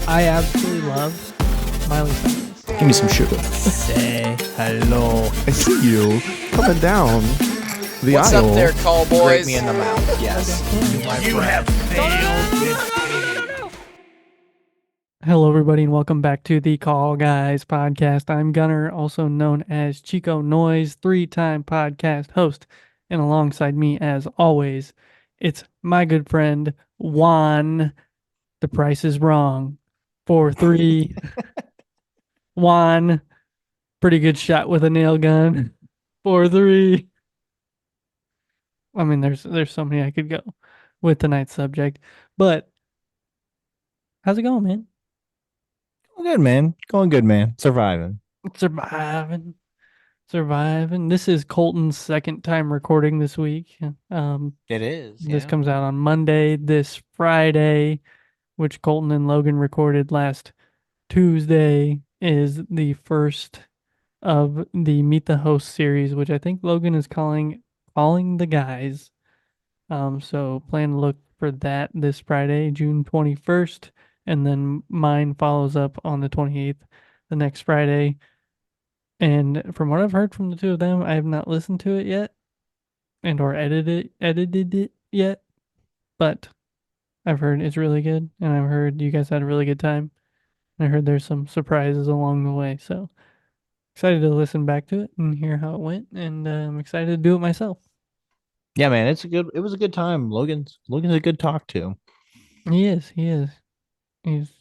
I absolutely love Miley Cyrus. Give me some sugar. Say hello. I see you coming down the What's aisle. up there, call boys? Break me in the mouth. Yes. You have Hello, everybody, and welcome back to the Call Guys podcast. I'm Gunner, also known as Chico Noise, 3-time podcast host. And alongside me, as always, it's my good friend, Juan. The price is wrong. 4-3. Juan, pretty good shot with a nail gun. 4-3. I mean, there's so many I could go with tonight's subject. But how's it going, man? Good, man. Going good, man. Surviving. Surviving. This is Colton's second time recording this week. It is. This comes out on Monday, this Friday, which Colton and Logan recorded last Tuesday, is the first of the Meet the Host series, which I think Logan is calling the guys. So plan to look for that this Friday, June 21st, and then mine follows up on the 28th, the next Friday. And from what I've heard from the two of them, I have not listened to it yet or edited it yet, but I've heard it's really good, and I've heard you guys had a really good time. And I heard there's some surprises along the way, so excited to listen back to it and hear how it went, and I'm excited to do it myself. Yeah, man. It was a good time. Logan's a good talk to. He is. He's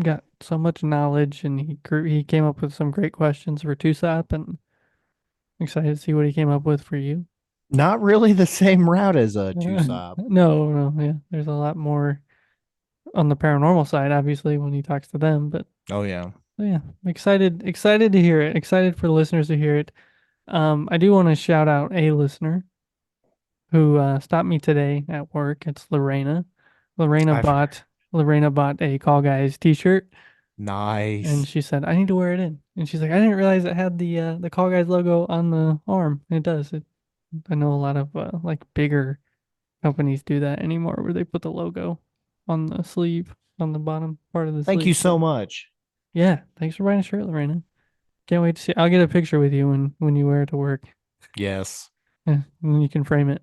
got so much knowledge, and he came up with some great questions for Tusop, and I'm excited to see what he came up with for you. Not really the same route as a Tusop. No, yeah. There's a lot more on the paranormal side, obviously, when he talks to them, but Oh yeah. yeah, excited to hear it. Excited for listeners to hear it. I do want to shout out a listener who stopped me today at work. It's Lorena. Lorena bought a Call Guys t-shirt, Nice. and she said, I need to wear it in. And she's like, I didn't realize it had the Call Guys logo on the arm. And it does. I know a lot of like bigger companies do that anymore, where they put the logo on the sleeve, on the bottom part of the sleeve. Thank you so much. Yeah, thanks for buying a shirt, Lorena. Can't wait to see. I'll get a picture with you when you wear it to work. Yes. Yeah, and you can frame it.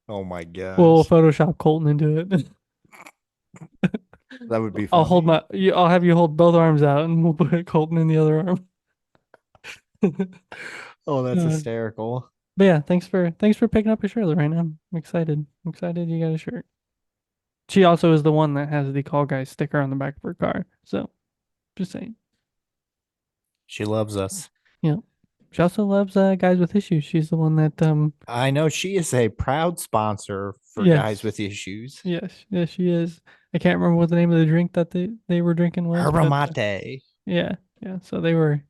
Oh my gosh. We'll Photoshop Colton into it. That would be funny. I'll have you hold both arms out, and we'll put Colton in the other arm. Oh, that's hysterical. But yeah, thanks for picking up a shirt, Lorena. I'm excited. I'm excited you got a shirt. She also is the one that has the Call Guys sticker on the back of her car. So, just saying. She loves us. Yeah. She also loves Guys with Issues. She's the one that I know she is a proud sponsor for Yes. Guys with Issues. Yes, she is. I can't remember what the name of the drink that they were drinking was. Herba but, mate. yeah. So they were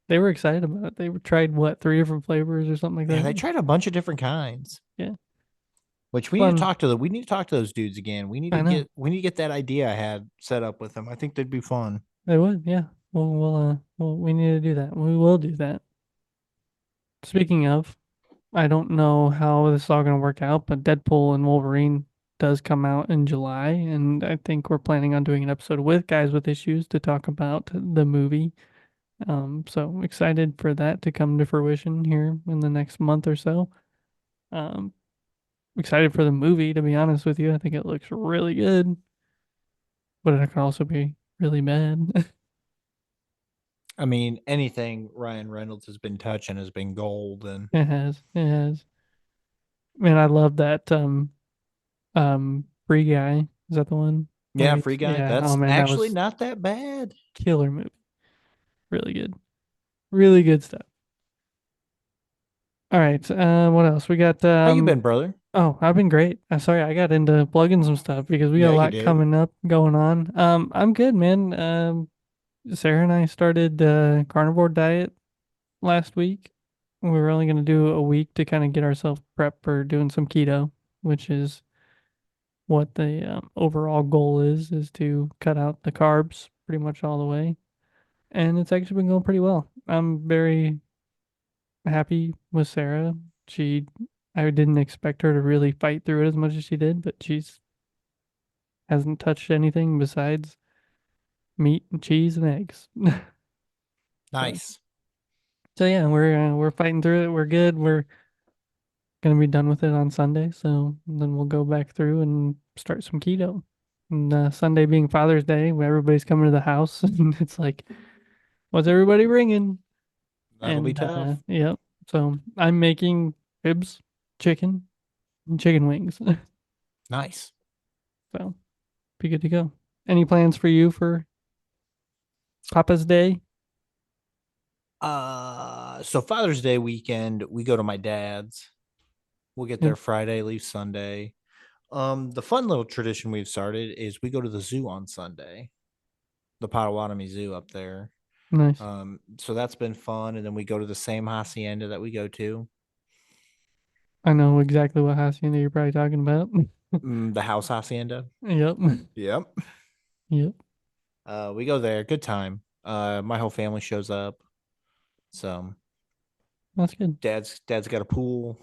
excited about it. They tried 3 different flavors or something like that. Yeah, they tried a bunch of different kinds. Yeah. Which we need to talk to we need to talk to those dudes again. We need to get that idea I had set up with them. I think they'd be fun. They would, yeah. Well, we need to do that. We will do that. Speaking of, I don't know how this is all going to work out, but Deadpool and Wolverine does come out in July, and I think we're planning on doing an episode with Guys with Issues to talk about the movie. So excited for that to come to fruition here in the next month or so. Excited for the movie, to be honest with you. I think it looks really good, but it could also be really bad. I mean, anything Ryan Reynolds has been touching has been gold, and It has. Man, I love that Free Guy. Is that the one? yeah, Free Guy. Yeah. That's Oh man, actually that was not that bad. killer movie. Really good. Really good stuff. All right. What else? We got How you been, brother? Oh, I've been great. Sorry, I got into plugging some stuff because we got a lot coming up going on. I'm good, man. Sarah and I started carnivore diet last week. We were only going to do a week to kind of get ourselves prepped for doing some keto, which is what the overall goal is to cut out the carbs pretty much all the way. And it's actually been going pretty well. I'm very happy with Sarah. I didn't expect her to really fight through it as much as she did, but she's hasn't touched anything besides meat and cheese and eggs. Nice. So yeah, we're fighting through it. We're good. We're gonna be done with it on Sunday, so then we'll go back through and start some keto. And Sunday being Father's Day, where everybody's coming to the house, and it's like, what's everybody bringing? That'll be tough. Yep. So I'm making ribs, chicken, and chicken wings. Nice. So be good to go. Any plans for you for Papa's Day? So Father's Day weekend, we go to my dad's. We'll get there Friday, leave Sunday. The fun little tradition we've started is we go to the zoo on Sunday, the Potawatomi Zoo up there. Nice. So that's been fun, and then we go to the same hacienda that we go to. I know exactly what hacienda you're probably talking about. The house hacienda. Yep. Yep. Yep. We go there, good time. My whole family shows up, so That's good. Dad's got a pool,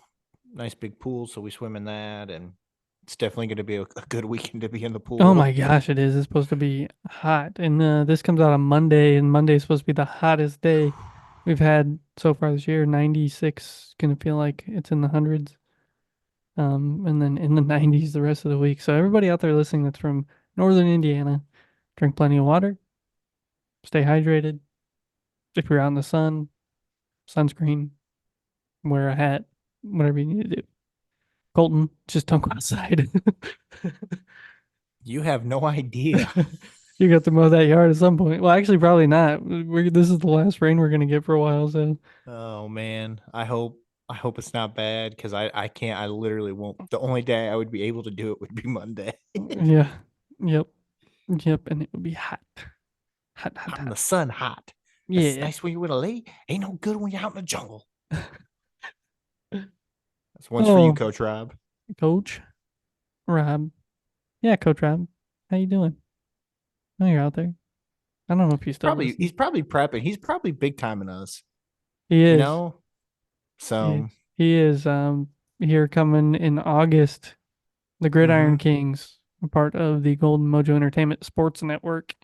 nice big pool, so we swim in that, and it's definitely going to be a good weekend to be in the pool. Oh my gosh, it is. It's supposed to be hot. And this comes out on Monday, and Monday is supposed to be the hottest day we've had so far this year. 96, gonna feel like it's in the hundreds. And then in the 90s the rest of the week. So everybody out there listening that's from northern Indiana, drink plenty of water, stay hydrated. If you're out in the sun, sunscreen, wear a hat, whatever you need to do. Colton, just don't go outside. You have no idea. You got to mow that yard at some point. Well, actually, probably not. This is the last rain we're gonna get for a while. So. Oh man, I hope it's not bad because I can't. I literally won't. The only day I would be able to do it would be Monday. Yeah. Yep. Yep. And it would be hot. Hot. Out in the sun, hot. Yeah. It's nice when you're with a lady. Ain't no good when you're out in the jungle. That's one's for you, Coach Rob. Coach Rob. Yeah, Coach Rob. How you doing? Oh, you're out there. I don't know if he's still He's probably prepping. He's probably big timing us. He is. You know? So he is here coming in August. The Gridiron Kings, a part of the Golden Mojo Entertainment Sports Network.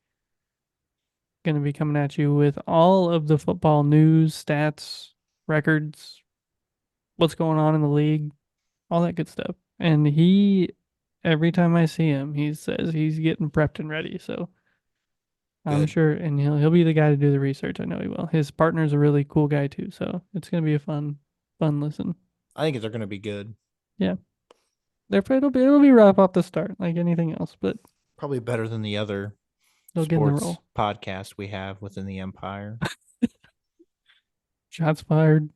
Going to be coming at you with all of the football news, stats, records, what's going on in the league, all that good stuff. And every time I see him, he says he's getting prepped and ready. So I'm sure, and he'll be the guy to do the research. I know he will. His partner's a really cool guy too, so it's gonna be a fun listen. I think they're gonna be good. Yeah, it'll be rough off the start, like anything else, but probably better than the other sports podcast we have within the empire. Shots fired.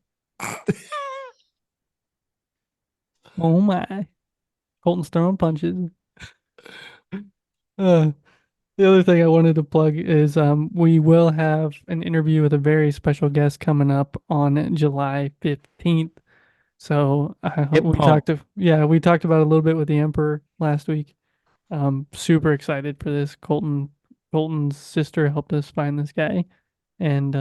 Oh my. Colton's throwing punches. The other thing I wanted to plug is we will have an interview with a very special guest coming up on July 15th. So we talked about it a little bit with the Emperor last week. Super excited for this. Colton's sister helped us find this guy, and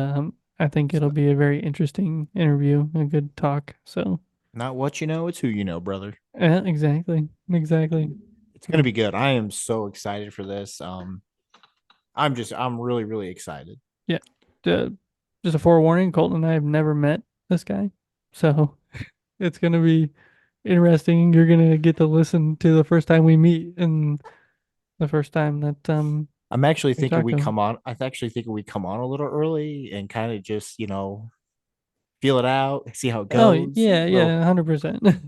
I think it'll be a very interesting interview, a good talk. So not what you know, it's who you know, brother. Yeah, exactly. It's gonna be good. I am so excited for this. I'm really, really excited. Yeah. Just a forewarning, Colton and I have never met this guy. So it's gonna be interesting. You're gonna get to listen to the first time we meet and the first time that I'm actually thinking we come on. I'm actually thinking we come on a little early and kind of just, feel it out, see how it goes. Oh, yeah, 100%.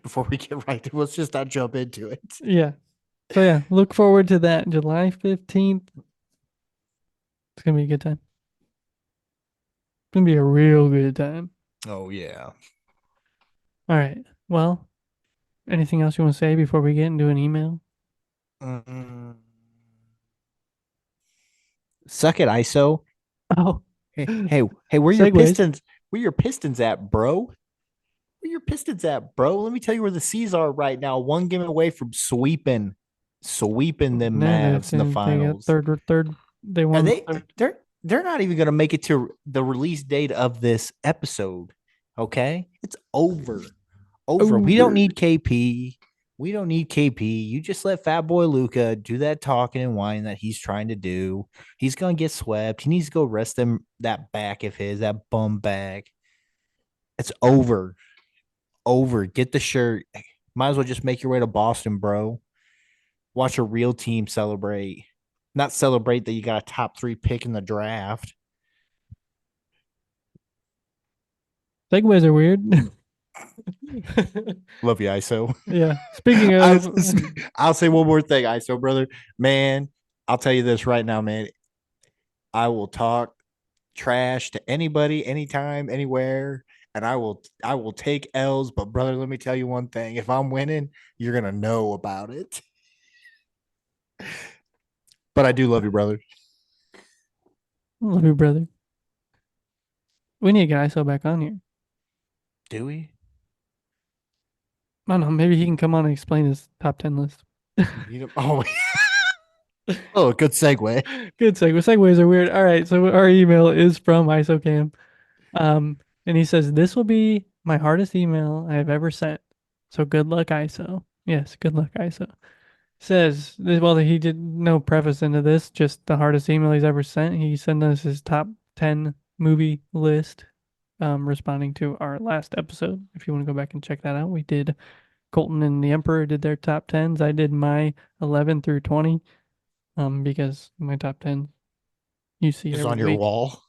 Before we get right to, let's just not jump into it. Yeah. So yeah, look forward to that July 15th. It's gonna be a good time. It's gonna be a real good time. Oh yeah. All right. Well, anything else you want to say before we get into an email? Suck it, ISO. Oh. Hey, where your Pistons? Where your Pistons at, bro? Where your Pistons at, bro? Let me tell you where the C's are right now. One game away from sweeping them Mavs in the finals. They got third. They won. They're not even going to make it to the release date of this episode. Okay, it's over. We don't need KP. We don't need KP. You just let Fat Boy Luca do that talking and whining that he's trying to do. He's gonna get swept. He needs to go rest them that back of his, that bum back. It's over. Over. Get the shirt. Might as well just make your way to Boston, bro. Watch a real team celebrate. Not celebrate that you got a top 3 pick in the draft. Segues are weird. Love you, ISO. Yeah. Speaking of, I'll say one more thing, ISO brother. Man, I'll tell you this right now, man. I will talk trash to anybody, anytime, anywhere, and I will take L's. But brother, let me tell you one thing: if I'm winning, you're gonna know about it. But I do love you, brother. love you, brother. We need to get ISO back on here. Do we? I don't know. Maybe he can come on and explain his top 10 list. Oh, oh, good segue. Good segue. Segues are weird. All right. So our email is from ISOCAM. And he says, this will be my hardest email I have ever sent. So good luck, ISO. Yes, good luck, ISO. Says, well, he did no preface into this, just the hardest email he's ever sent. He sent us his top 10 movie list, responding to our last episode. If you want to go back and check that out, we did Colton and the Emperor did their top 10s. I did my 11 through 20, because my top 10 you see It's every on your week. wall.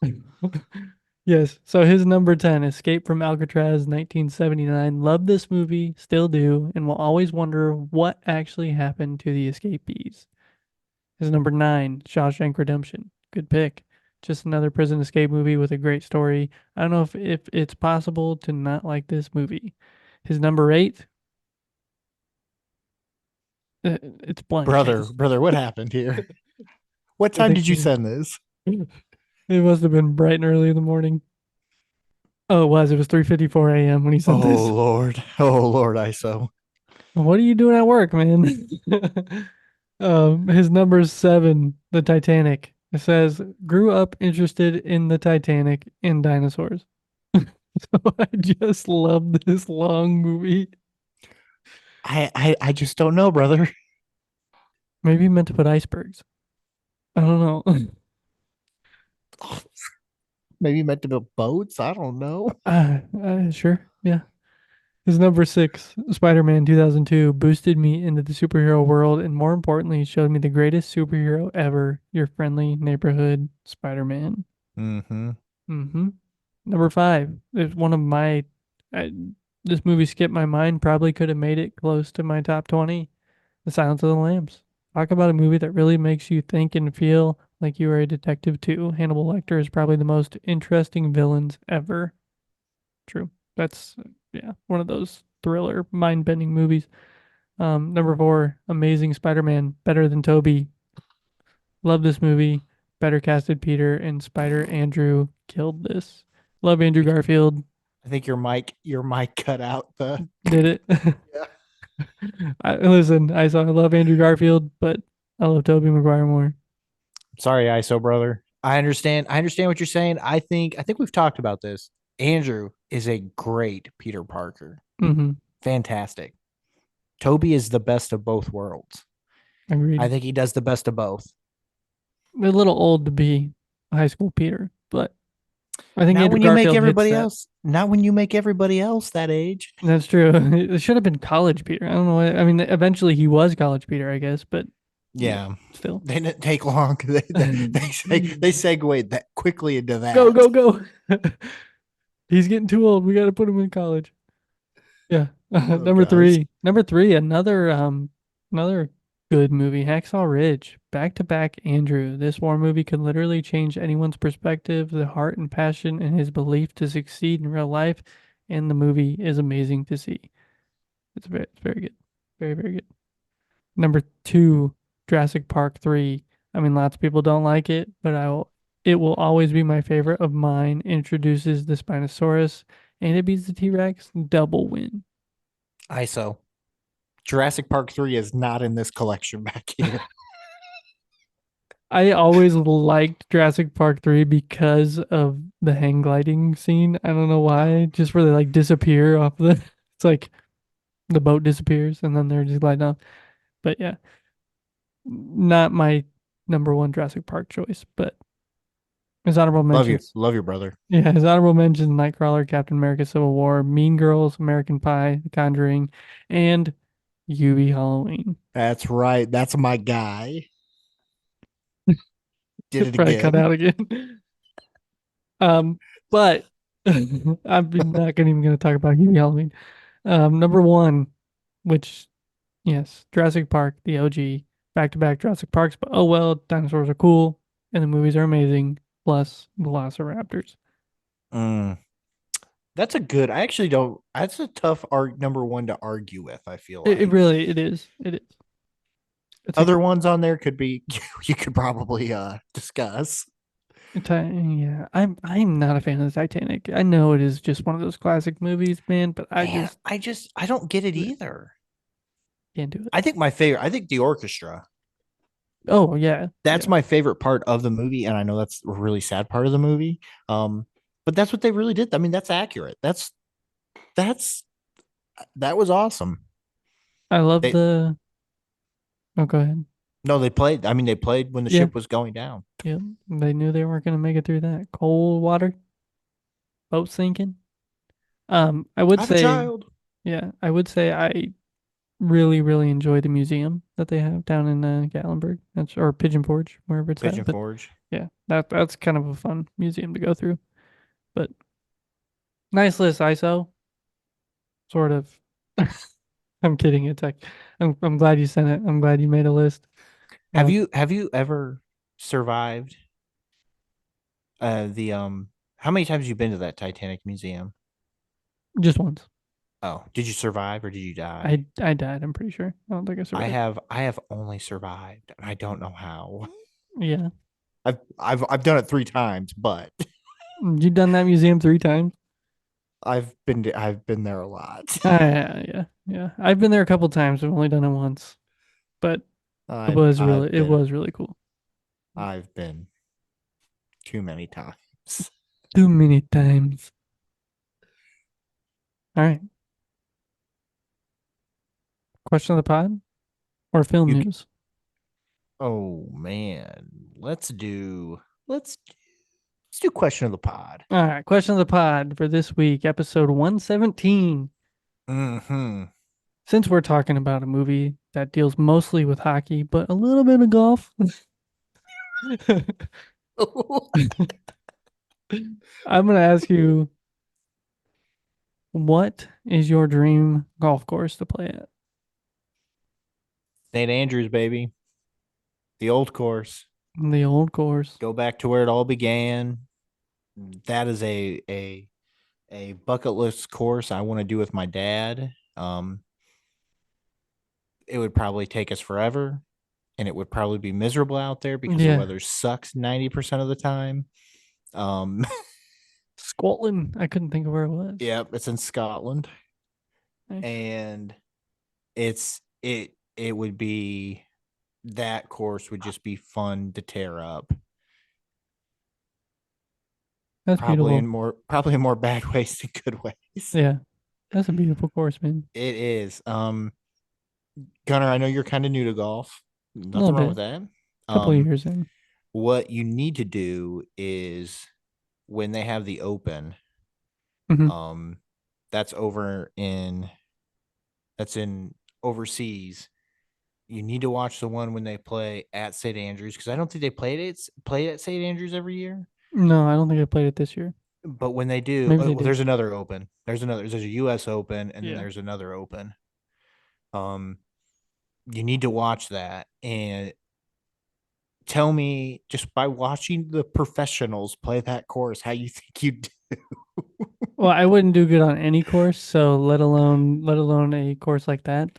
Yes. So his number 10, Escape from Alcatraz, 1979. Love this movie, still do, and will always wonder what actually happened to the escapees. His number 9, Shawshank Redemption. Good pick. Just another prison escape movie with a great story. I don't know if it's possible to not like this movie. His number 8, it's blank. Brother, what happened here? What I time think did you send this? it must have been bright and early in the morning. Oh, it was. It was 3:54 a.m. when he sent Oh this. Lord. Oh Lord, ISO. What are you doing at work, man? His number 7, the Titanic. It says, grew up interested in the Titanic and dinosaurs. So I just love this long movie. I just don't know, brother. Maybe he meant to put icebergs. I don't know. Maybe meant to build boats. I don't know. Sure. Yeah. His number 6, Spider-Man 2002, boosted me into the superhero world and more importantly, showed me the greatest superhero ever, your friendly neighborhood Spider-Man. Mm-hmm. Mm-hmm. Number 5 is one of my. I, this movie skipped my mind. Probably could have made it close to my top 20. The Silence of the Lambs. Talk about a movie that really makes you think and feel like you are a detective too. Hannibal Lecter is probably the most interesting villains ever. True. That's yeah, one of those thriller, mind-bending movies. Number 4, Amazing Spider-Man, better than Toby. Love this movie. Better casted Peter and Spider Andrew killed this. Love Andrew Garfield. I think your mic cut out the Did it. Listen, I love Andrew Garfield, but I love Tobey Maguire more. Sorry, ISO brother. I understand what you're saying. I think we've talked about this. Andrew is a great Peter Parker. Mm-hmm. Fantastic. Toby is the best of both worlds. Agreed. I think he does the best of both. A little old to be high school Peter, but I think Not Andrew when you make Garfield everybody hits that. else. Not when you make everybody else that age. That's true. It should have been college Peter. I don't know. I mean, eventually he was college Peter, I guess, but Yeah. still. They didn't take long. They segued that quickly into that. Go. He's getting too old. We got to put him in college. Yeah. Number gosh. 3, another good movie, Hacksaw Ridge. Back to back Andrew. This war movie could literally change anyone's perspective, the heart and passion, and his belief to succeed in real life. And the movie is amazing to see. It's very good. Very, very good. Number 2, Jurassic Park 3. I mean, lots of people don't like it, but it will always be my favorite of mine. Introduces the Spinosaurus and it beats the T-Rex. Double win. ISO. Jurassic Park 3 is not in this collection back here. I always liked Jurassic Park 3 because of the hang gliding scene. I don't know why. Just where they like disappear off the. It's like the boat disappears and then they're just gliding off. But yeah, not my number one Jurassic Park choice, but his honorable mentions. Love your brother. Yeah, his honorable mentions: Nightcrawler, Captain America: Civil War, Mean Girls, American Pie, The Conjuring, and Hubie Halloween. That's right. That's my guy. Did it Probably cut again. out again. But I'm not gonna even gonna talk about Hubie Halloween. Number one, which yes, Jurassic Park, the OG, back to back Jurassic Parks. But oh well, dinosaurs are cool and the movies are amazing. Plus Velociraptors. Mm, that's a good. I actually don't. That's a tough number one to argue with. I feel It like really it is. It is. It's a other ones on there could be you could probably discuss. Yeah, I'm not a fan of the Titanic. I know it is just one of those classic movies, man, but I Man, just I don't get it either. can't do it. I think my favorite. I think the orchestra. Oh yeah, That's yeah. my favorite part of the movie, and I know that's a really sad part of the movie. But that's what they really did. I mean, that's accurate. That's that was awesome. I love They the. Oh, go ahead. no, they played. I mean, they played when the Yeah, ship was going down. yeah. They knew they weren't gonna make it through that cold water, boat sinking. I I would have a say, child. yeah, I would say I really enjoy the museum that they have down in Gatlinburg. That's or Pigeon Forge, wherever it's Pigeon at. But Forge. yeah, that's kind of a fun museum to go through. But nice list, ISO. Sort of. I'm kidding. It's like I'm glad you sent it. I'm glad you made a list. Um, Have you ever survived the how many times have you been to that Titanic museum? just once. Oh, did you survive or did you die? I died. I'm pretty sure. I don't think I survived. I have only survived and I don't know how. Yeah, I've done it 3 times, but you done that museum 3 times? I've been there a lot. Yeah. I've been there a couple times. I've only done it once, but it was really cool. I've been too many times. Too many times. All right. Question of the pod or film You news? oh man. Let's let's do question of the pod. All right. Question of the pod for this week, episode 117. Mm-hmm. Since we're talking about a movie that deals mostly with hockey, but a little bit of golf, I'm going to ask you, what is your dream golf course to play at? St. Andrews, baby. The old course. The old course. Go back to where it all began. That is a bucket list course I want to do with my dad. It would probably take us forever and it would probably be miserable out there because the Yeah. weather sucks 90% of the time. Um Scotland. I couldn't think of where it was. yep, it's in Scotland. Nice. And it would be that course would just be fun to tear up. That's beautiful. Probably in more bad ways than good ways. Yeah. That's a beautiful course, man. It is. Gunnar, I know you're kind of new to golf. A Nothing little wrong bit. with that. Couple of years in. What you need to do is when they have the open, Mhm. that's in overseas. You need to watch the one when they play at St. Andrews because I don't think they play at St. Andrews every year. No, I don't think I played it this year. But when they do, Maybe they well, did. there's another open. There's a U.S. Open, and then Yeah. there's another Open. You need to watch that and tell me just by watching the professionals play that course how you think you do. Well, I wouldn't do good on any course, so let alone a course like that.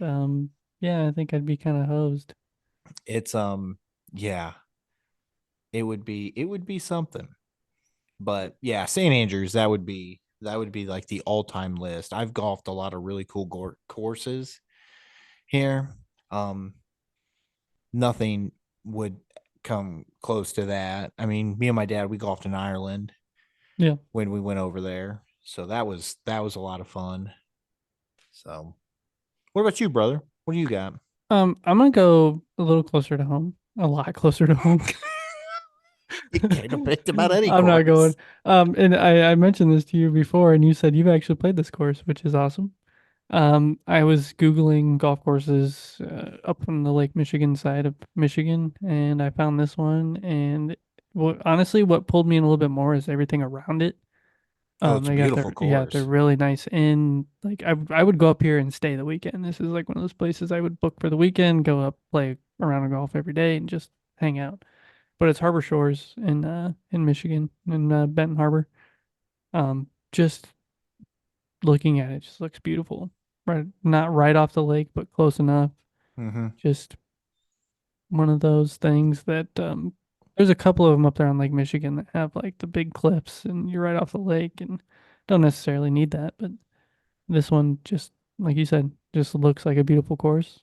Yeah, I think I'd be kind of hosed. It's yeah, it would be something. But yeah, St. Andrews, that would be like the all-time list. I've golfed a lot of really cool courses here. Nothing would come close to that. I mean, me and my dad, we golfed in Ireland Yeah. when we went over there. So that was a lot of fun. So What about you, brother? What do you got? I'm gonna go a little closer to home, a lot closer to home. You kind of picked about any I'm not going. course. And I mentioned this to you before, and you said you've actually played this course, which is awesome. I was Googling golf courses up on the Lake Michigan side of Michigan, and I found this one. And honestly, what pulled me in a little bit more is everything around it. Oh, it's a They got beautiful they're course. really nice inn. Like I would go up here and stay the weekend. This is like one of those places I would book for the weekend, go up, play around a golf every day, and just hang out. But it's Harbor Shores in Michigan in Benton Harbor. Just looking at it just looks beautiful. Right, not right off the lake, but close enough. Mm-hmm. Just one of those things that there's a couple of them up there on Lake Michigan that have like the big cliffs and you're right off the lake and don't necessarily need that, but this one just like you said, just looks like a beautiful course.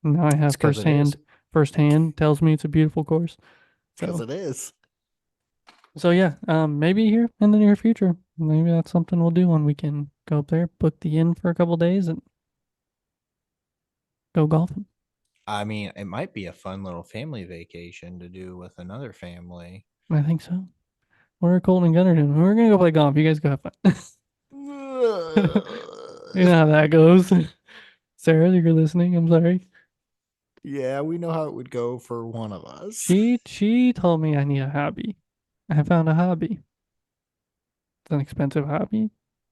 Now I It's have because it is. firsthand tells me it's a beautiful course. It's because So it is. yeah, maybe here in the near future, maybe that's something we'll do when we can go up there, book the inn for a couple days and go golfing. I mean, it might be a fun little family vacation to do with another family. I think so. What are Colton and Gunnar doing? We're gonna go play golf. You guys go have fun. You know how that goes. Sarah, you're listening. I'm sorry. Yeah, we know how it would go for one of us. She told me I need a hobby. I found a hobby. It's an expensive hobby,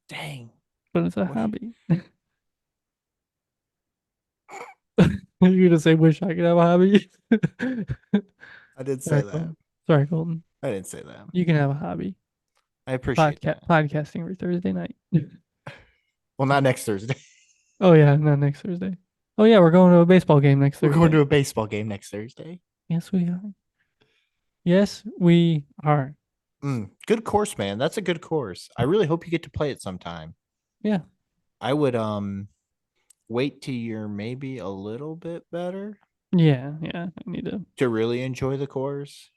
Dang. but it's a What? hobby. You're gonna say, "Wish I could have a hobby." I did say Sorry, that. Colton. Sorry, Colton. I didn't say that. You can have a hobby. I appreciate that. Podcasting every Thursday night. Well, not next Thursday. Oh yeah, not next Thursday. Oh yeah, we're going to a baseball game next We're Thursday. going to a baseball game next Thursday. Yes, we are. Yes, we are. Good course, man. That's a good course. I really hope you get to play it sometime. Yeah. I would wait till you're maybe a little bit better Yeah. I need to really enjoy the course.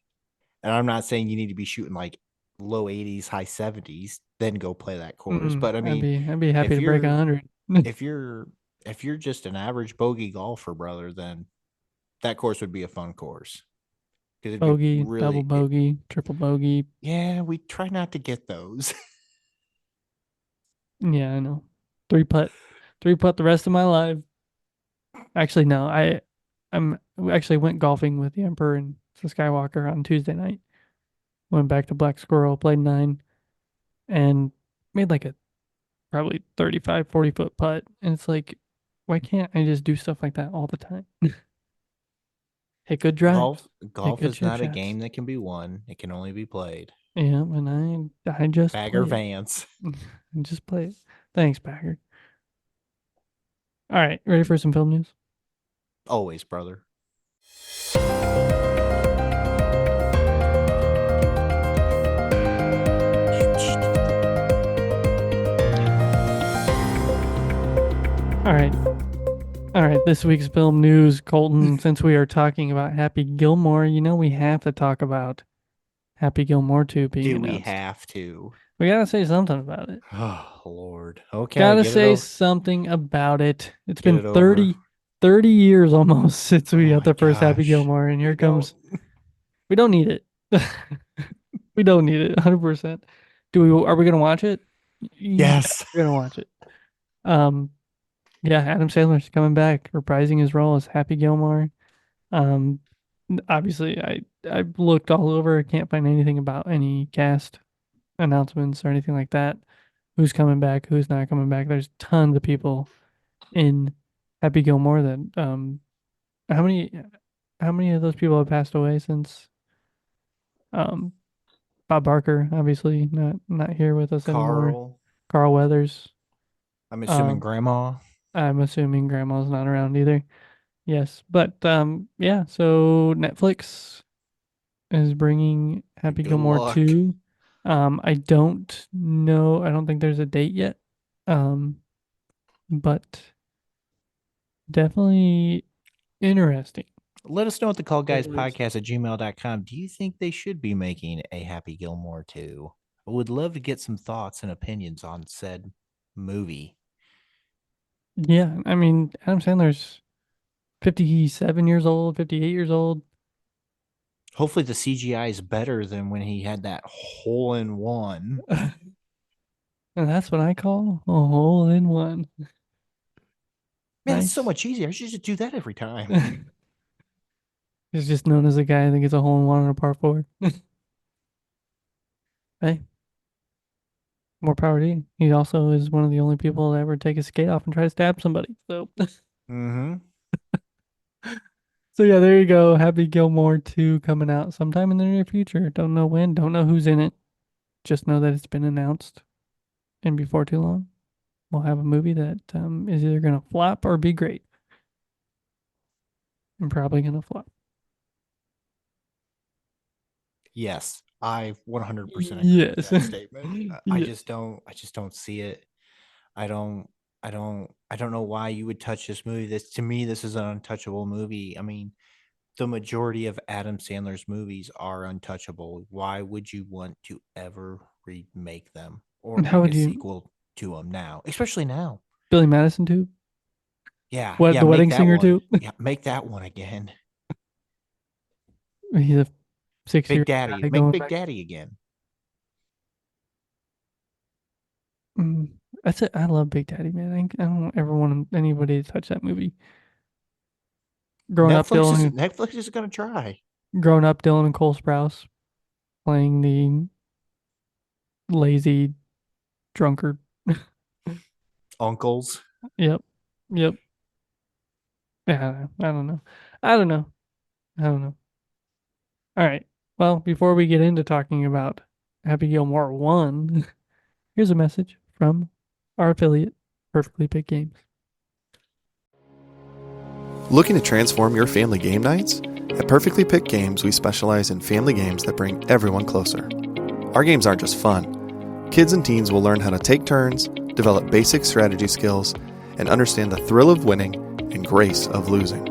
And I'm not saying you need to be shooting like low 80s, high 70s, then go play that course. But I mean, I'd be happy if to break you're 100. if you're if you're just an average bogey golfer, brother, then that course would be a fun course. Because it'd be Bogey, double really bogey, triple bogey. yeah, we try not to get those. Yeah, I know. Three putt the rest of my life. Actually, no. We actually went golfing with the Emperor and the Skywalker on Tuesday night. Went back to Black Squirrel, played 9, and made like a probably 35, 40-foot putt. And it's like, why can't I just do stuff like that all the time? Hit good drives, hit Golf good is chip not a shots. game that can be won. It can only be played. Yeah, and I just Bagger play Vance. it. Just play it. Thanks, Bagger. All right, ready for some film news? Always, brother. All right, this week's film news, Colton, since we are talking about Happy Gilmore, we have to talk about Happy Gilmore 2 being Do we announced. have to? We gotta say something about it. Oh, Lord. Okay. Gotta Get it say over. something about it. It's Get been it over. 30 years almost since we Oh got my the first Happy gosh. Gilmore, and here We comes. don't. We don't need it. We don't need it, 100%. Are we gonna watch it? Yeah, Yes. we're gonna watch it. Yeah, Adam Sandler's coming back, reprising his role as Happy Gilmore. Um, Obviously, I've looked all over. I can't find anything about any cast announcements or anything like that. Who's coming back? Who's not coming back? There's tons of people in Happy Gilmore that how many of those people have passed away since um Bob Barker, obviously not here with us anymore. Carl. Carl Weathers. I'm assuming Um, Grandma. I'm assuming Grandma's not around either. Yes, but yeah. So Netflix is bringing Happy Good Gilmore luck. 2. I don't know. I don't think there's a date yet. Um, but definitely interesting. Let us know at Say the least. thecallguyspodcast@gmail.com. Do you think they should be making a Happy Gilmore 2? I would love to get some thoughts and opinions on said movie. Yeah, I mean, Adam Sandler's 57 years old, 58 years old. Hopefully the CGI is better than when he had that hole in one. And that's what I call a hole in one. Man, it's so Nice. much easier. I should just do that every time. He's just known as a guy that gets a hole in one on a par four. Hey, more power to you. He also is one of the only people to ever take his skate off and try to stab somebody. So, Mm-hmm. so yeah, there you go. Happy Gilmore 2 coming out sometime in the near future. Don't know when, don't know who's in it. Just know that it's been announced. And before too long, we'll have a movie that is either going to flop or be great. And probably going to flop. Yes, I 100% agree with Yes. that statement. I Yes. just don't see it. I don't I don't know why you would touch this movie. This to me, this is an untouchable movie. I mean, the majority of Adam Sandler's movies are untouchable. Why would you want to ever remake them or And how make a would you, sequel to them now? Especially now. Billy Madison too? Yeah, What, yeah, the make wedding that singer one. too? Yeah, make that one again. He's a 6 year Big old Daddy. guy Make going Big back. Daddy again. Mm, that's it. I love Big Daddy, man. I don't ever want anybody to touch that movie. Growing up, Dylan, Netflix is gonna try. growing up, Dylan and Cole Sprouse playing the lazy drunkard. Uncles. Yep, yep. Yeah, I don't know. I don't know. I don't know. All right. Well, before we get into talking about Happy Gilmore 1, here's a message from our affiliate, Perfectly Picked Games. Looking to transform your family game nights? At Perfectly Picked Games, we specialize in family games that bring everyone closer. Our games aren't just fun. Kids and teens will learn how to take turns, develop basic strategy skills, and understand the thrill of winning and grace of losing.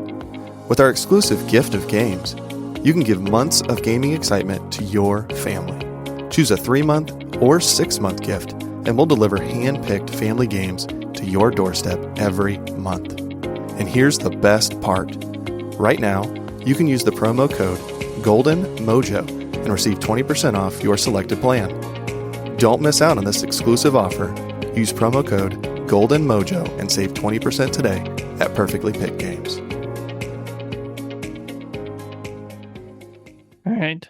With our exclusive gift of games, you can give months of gaming excitement to your family. Choose a 3-month or 6-month gift, and we'll deliver hand-picked family games to your doorstep every month. And here's the best part. Right now, you can use the promo code GOLDENMOJO and receive 20% off your selected plan. Don't miss out on this exclusive offer. Use promo code GOLDENMOJO and save 20% today at Perfectly Picked Games. All right.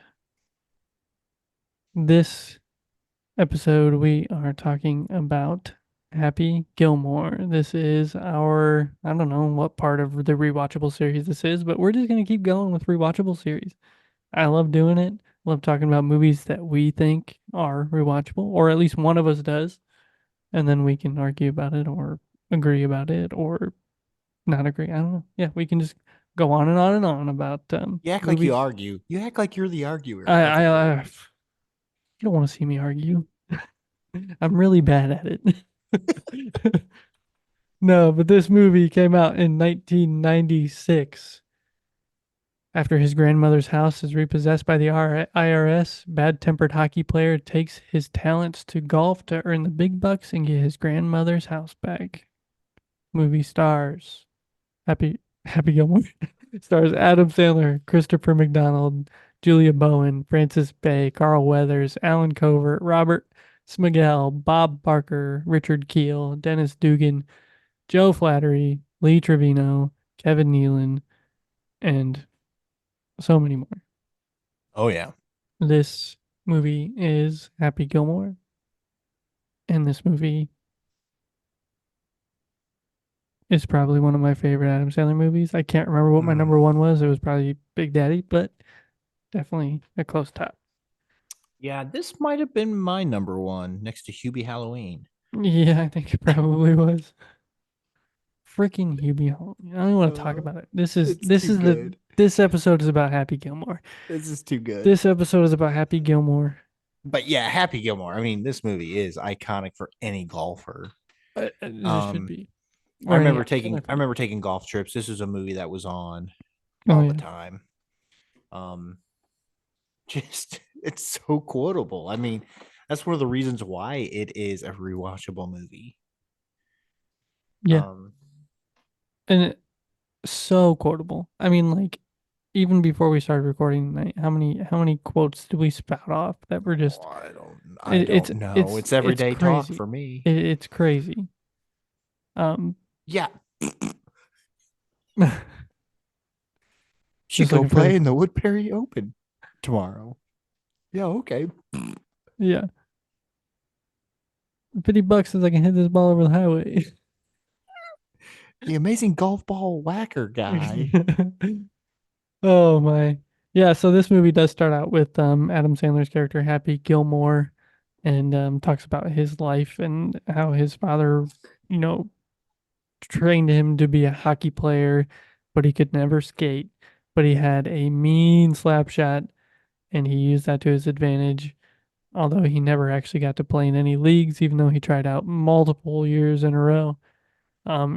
This episode, we are talking about Happy Gilmore. This is our, I don't know what part of the rewatchable series this is, but we're just going to keep going with rewatchable series. I love doing it. Love talking about movies that we think are rewatchable, or at least one of us does. And then we can argue about it or agree about it or not agree. I don't know. Yeah, we can just go on and on and on about You act like you movies. argue. You act like you're the arguer I everywhere. you don't want to see me argue. I'm really bad at it. No, but this movie came out in 1996. After his grandmother's house is repossessed by the IRS, bad-tempered hockey player takes his talents to golf to earn the big bucks and get his grandmother's house back. Movie stars Happy Gilmore stars Adam Sandler, Christopher McDonald, Julia Bowen, Francis Bay, Carl Weathers, Alan Covert, Robert Smigel, Bob Barker, Richard Keel, Dennis Dugan, Joe Flattery, Lee Trevino, Kevin Nealon, and so many more. Oh yeah. This movie is Happy Gilmore, and this movie is probably one of my favorite Adam Sandler movies. I can't remember what my number one was. It was probably Big Daddy, but definitely a close top. Yeah, this might have been my number one next to Hubie Halloween. Yeah, I think it probably was. Freaking Hubie Halloween. I don't want to talk about it. It's too good. This episode is about Happy Gilmore. This is too good. This episode is about Happy Gilmore. But yeah, Happy Gilmore. I mean, this movie is iconic for any golfer. It just should be. I Or any remember Adam taking Sandler I fan. remember taking golf trips. This was a movie that was on Oh, all yeah. the time. Just it's so quotable. I mean, that's one of the reasons why it is a rewatchable movie. Yeah. and so quotable. I mean, like even before we started recording tonight, how many quotes did we spout off that were just Oh, I don't know. It's it's everyday talk crazy. for me. It's crazy. Um, Yeah. Should just go looking for play in the Woodbury Open tomorrow. Yeah, okay. yeah. $50 says I can hit this ball over the highway. The amazing golf ball whacker guy. Oh my. Yeah, so this movie does start out with Adam Sandler's character Happy Gilmore and talks about his life and how his father, you know, trained him to be a hockey player, but he could never skate. But he had a mean slap shot and he used that to his advantage. Although he never actually got to play in any leagues, even though he tried out multiple years in a row.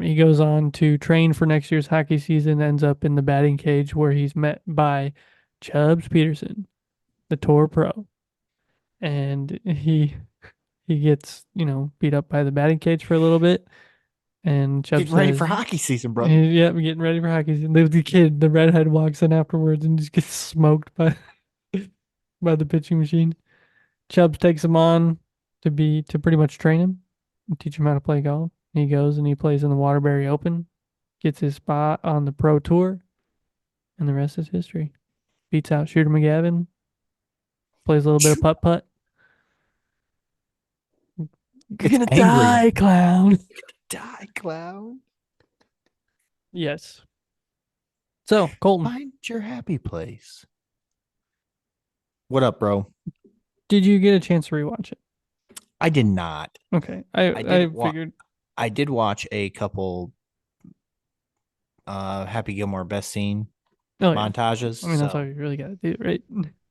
He goes on to train for next year's hockey season, ends up in the batting cage where he's met by Chubbs Peterson, the tour pro. And he gets, beat up by the batting cage for a little bit. And Chubbs Getting ready for says, hockey season, brother. yeah, I'm getting ready for hockey season. The kid, the redhead, walks in afterwards and just gets smoked by by the pitching machine. Chubbs takes him on to pretty much train him and teach him how to play golf. He goes and he plays in the Waterbury Open, gets his spot on the pro tour, and the rest is history. Beats out Shooter McGavin, plays a little bit of putt putt. You're Gets gonna angry. die, clown. Die, clown. Yes. So, Colton, Find your happy place. What up, bro? did you get a chance to rewatch it? I did not. Okay, I I did figured. I did watch a couple Happy Gilmore best scene Oh yeah, montages. I mean that's So all you really got to do, right?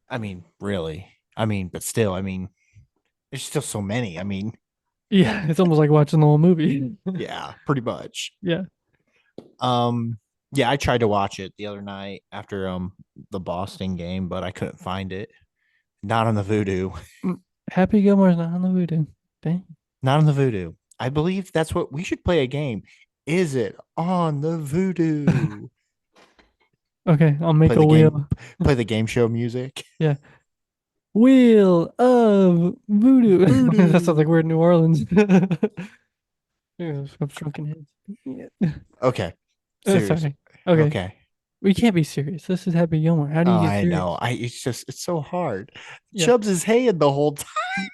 I mean, really. I mean, but still, I mean, there's still so many. I mean, Yeah, it's almost like watching the whole movie. yeah, pretty much. Yeah. Yeah, I tried to watch it the other night after the Boston game, but I couldn't find it. Not on the Voodoo. Happy Gilmore's not on the Voodoo. Dang. Not on the Voodoo. I believe that's what we should play a game. Is it on the Voodoo? Okay, I'll make Play a the wheel. game. Play the game show music. Yeah. Wheel of Voodoo. Voodoo. That sounds like we're in New Orleans. Yeah, some drunken heads. Yeah. Okay. Serious. Sorry. Okay. Okay. We can't be serious. This is Happy Gilmore. How do you Oh, get I serious? know. It's so hard. Yeah. Chubbs is haying the whole time.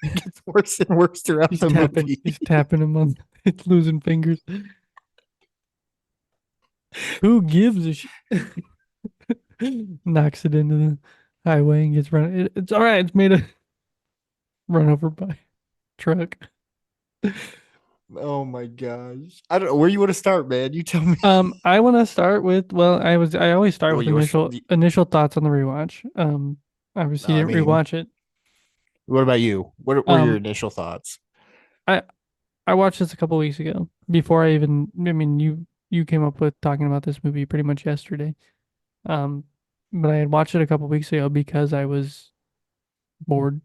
It gets worse and worse throughout He's the tapping. movie. He's tapping him on. It's losing fingers. Who gives a shit? Knocks it into the highway and gets run. It's all right. It's made a run over by truck. Oh my gosh. I don't know where you want to start, man. You tell me. I want to start with I always start Well, with you were- initial thoughts on the rewatch. Obviously I didn't mean, rewatch it. What about you? What were your Um, initial thoughts? I watched this a couple weeks ago before I mean you came up with talking about this movie pretty much yesterday. Um, but I had watched it a couple weeks ago because I was bored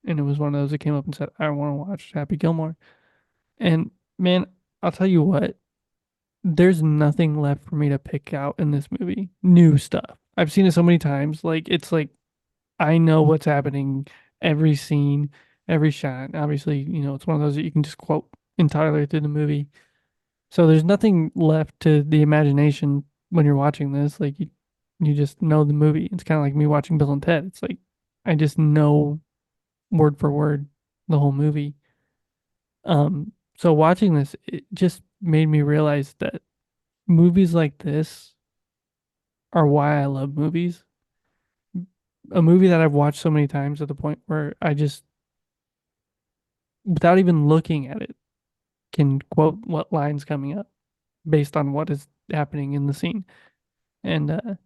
and it was one of those that came up and said I want to watch Happy Gilmore. And man, I'll tell you what, there's nothing left for me to pick out in this movie. New stuff. I've seen it so many times. Like it's like I know what's happening every scene, every shot. Obviously, it's one of those that you can just quote entirely through the movie. So there's nothing left to the imagination when you're watching this. Like you just know the movie. It's kind of like me watching Bill and Ted. It's like I just know word for word the whole movie. So watching this, it just made me realize that movies like this are why I love movies. A movie that I've watched so many times to the point where I just, without even looking at it, can quote what line's coming up based on what is happening in the scene. And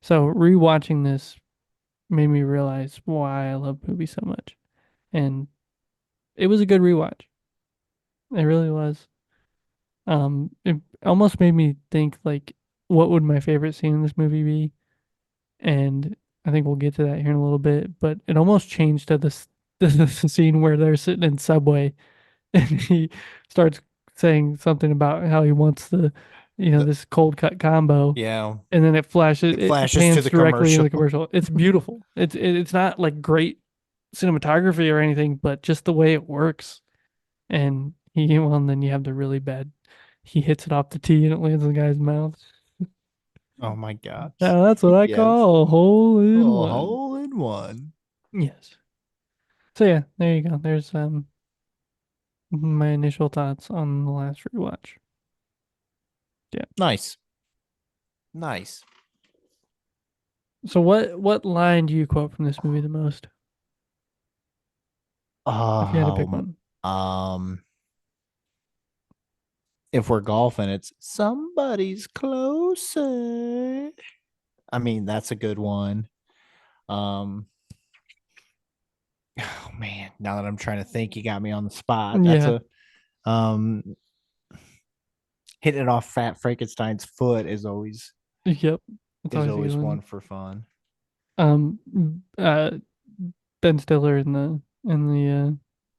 so rewatching this made me realize why I love movies so much. And it was a good rewatch. It really was. It almost made me think like, what would my favorite scene in this movie be? And I think we'll get to that here in a little bit. But it almost changed to the scene where they're sitting in Subway, and he starts saying something about how he wants this cold cut combo, Yeah. and then it It it flashes to pans the directly in commercial. the commercial. It's beautiful. It's not like great cinematography or anything, but just the way it works. And and then you have the really bad. He hits it off the tee and it lands in the guy's mouth. Oh my gosh. Now that's what I Yes. call a hole in Oh, one. hole in one. Yes. So yeah, there you go. There's my initial thoughts on the last rewatch. Nice. Nice. So what line do you quote from this movie the most? If you had to pick one. Um, if we're golfing, it's somebody's closer. I mean, that's a good one. Oh man, now that I'm trying to think, you got me on the spot. That's Yeah. a hitting it off Fat Frankenstein's foot Yep. It's is always a good always one. one for fun. Um uh Ben Stiller in the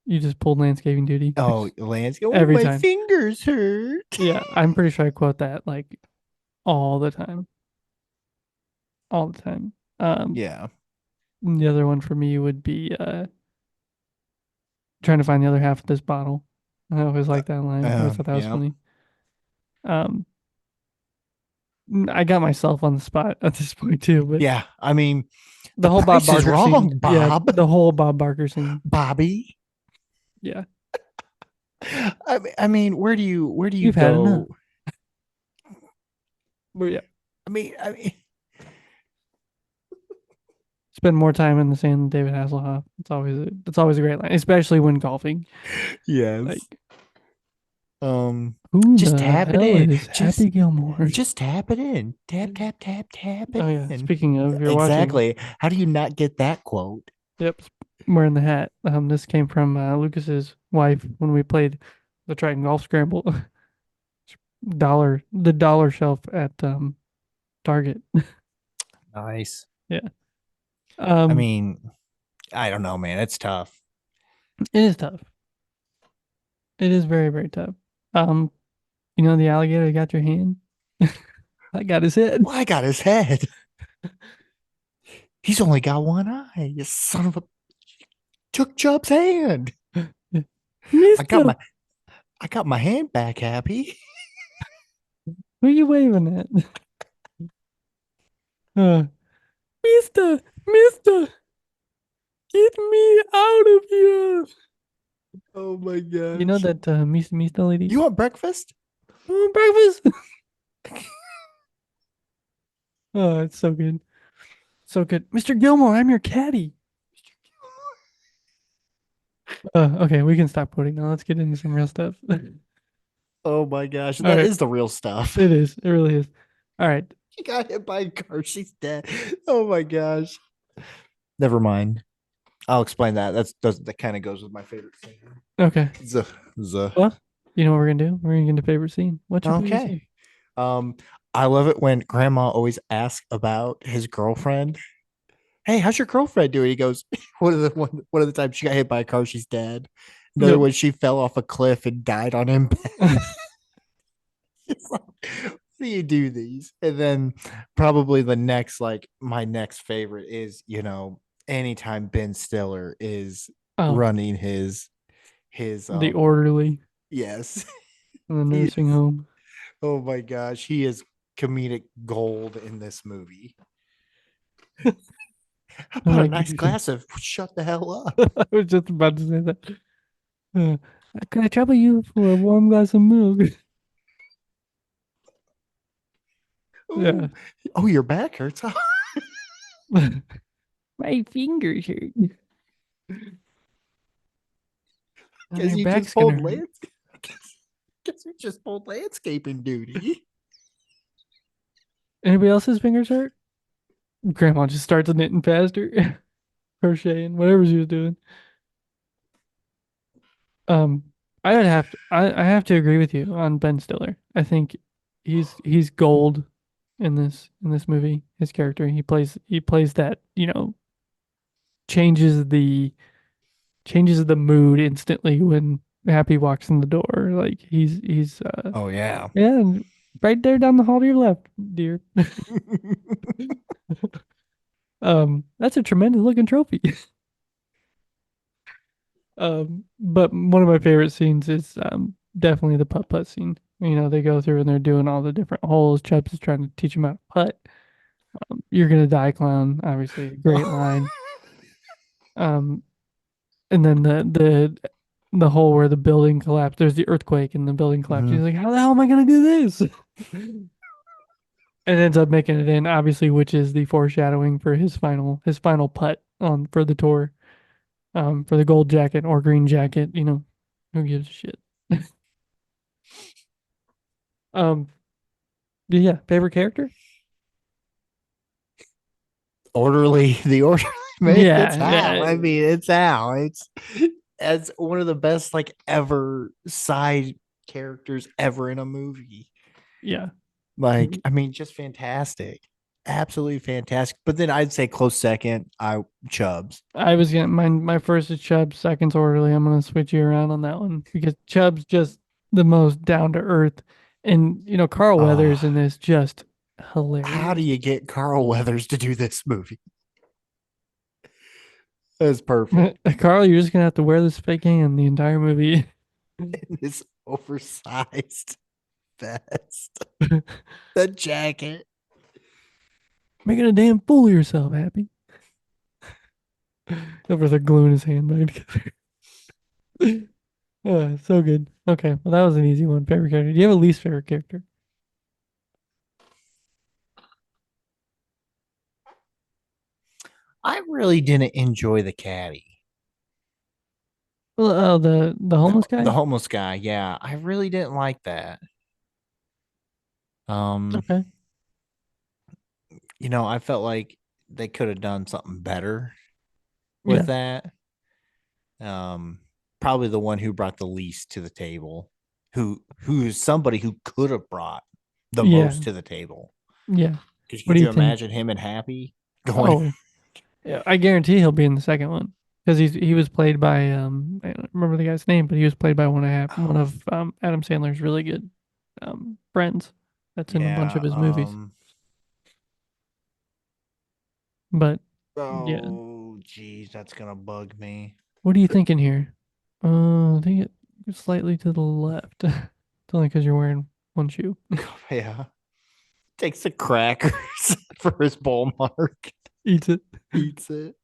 you just pulled landscaping duty. Oh, Lance, oh Every my time. fingers hurt. Yeah, I'm pretty sure I quote that like all the time. All the time. Um Yeah. the other one for me would be trying to find the other half of this bottle. I always like that line. I always thought that was Yeah. funny. Um I got myself on the spot at this point too, but Yeah. I mean, the the whole Bob price is Barker scene. wrong, Yeah, Bob. the whole Bob Barker scene. Bobby. Yeah. I mean, where do you You've had enough. go? But yeah. I mean, Spend more time in the sand than David Hasselhoff. It's always a great line, especially when golfing. yes. Like, Um, who just the tap it hell in. is Happy Gilmore? Just tap it in. Tap tap tap tap it Oh yeah. in. Speaking of, you're watching. Exactly. How do you not get that quote? Yep, wearing the hat. This came from Lucas's wife when we played the Triton Golf Scramble. The dollar shelf at Target. Nice. Yeah. I mean, I don't know, man. It's tough. It is tough. It is very, very tough. Um, the alligator that got your hand? I got his head. Well, I got his head. He's only got one eye. You son of a took Chubb's hand. Mister, I got my hand back, Happy. who are you waving at? Mister, get me out of here. Oh my gosh. You know that Mister lady? You want breakfast? Breakfast? Oh, it's so good. So good. Mr. Gilmore, I'm your caddy. Okay, we can stop quoting now. Let's get into some real stuff. Oh my gosh. All That right. is the real stuff. It is. It really is. All right. She got hit by a car. She's dead. Oh my gosh. Never mind. I'll explain that. That kind of goes with my favorite scene. Okay. The. Well, you know what we're gonna do? We're gonna get into favorite scene. What's your favorite scene? Okay. I love it when grandma always asks about his girlfriend. Hey, how's your girlfriend doing? He goes, one of the times she got hit by a car, she's dead. Another Yep. one, she fell off a cliff and died on impact. It's like, why do you do these? And then probably my next favorite is, anytime Ben Stiller is Oh, running his the orderly yes. in the He nursing is- home. Oh my gosh, he is comedic gold in this movie. How about a like nice you. glass of shut the hell up? I was just about to say that. Uh, can I trouble you for a warm glass of milk? Yeah. Ooh. Oh, your back hurts. Huh? My fingers hurt. Guess Your you back's just gonna pulled hurt. guess you just pulled landscaping duty. Anybody else's fingers hurt? Grandma just starts knitting faster, crocheting, whatever she was doing. I have to agree with you on Ben Stiller. I think he's gold in this movie. His character, he plays that, changes the changes the mood instantly when Happy walks in the door. Like he's Oh yeah. yeah, and right there down the hall to your left, dear. That's a tremendous looking trophy. But one of my favorite scenes is definitely the putt scene. You know, they go through and they're doing all the different holes. Chubbs is trying to teach him how to putt. You're gonna die, clown. Obviously, great line. Um, and then the hole where the building collapsed. There's the earthquake and the building collapsed. He's like, how the hell am I gonna do this? And ends up making it in, obviously, which is the foreshadowing for his final putt on for the tour. For the gold jacket or green jacket, you know, who gives a shit? um, yeah, favorite character? Orderly, the orderly man. It's Yeah, Hal. I yeah, mean, it's Hal. It's one of the best like ever side characters ever in a movie. yeah. Like, I mean, just fantastic. Absolutely fantastic. But then I'd say close second, Chubbs. I was gonna my first is Chubbs, second's orderly. I'm gonna switch you around on that one because Chubbs just the most down to earth, and you know Carl Weathers in this just hilarious. How do you get Carl Weathers to do this movie? That's perfect. Carl, you're just gonna have to wear this fake hand the entire movie. In this oversized vest, the jacket. Making a damn fool of yourself, Happy. Over there gluing his hand back together. So good. Okay, well that was an easy one. Favorite character. Do you have a least favorite character? I really didn't enjoy the caddy. Well, the homeless guy. The homeless guy, yeah. I really didn't like that. Okay. You know, I felt like they could have done something better with that. Probably the one who brought the least to the table, who's somebody who could have brought the most to the table. Yeah. Because What could do you you think? imagine him and Happy going? Oh, yeah, I guarantee he'll be in the second one because he was played by I don't remember the guy's name, but he was played by one of Adam Sandler's really good friends. That's in a bunch of Yeah. his movies. But yeah, Oh, geez, that's gonna bug me. what are you thinking here? I think it's slightly to the left. It's only because you're wearing one shoe. Yeah. Takes the crackers for his ball mark. Eats it. Eats it.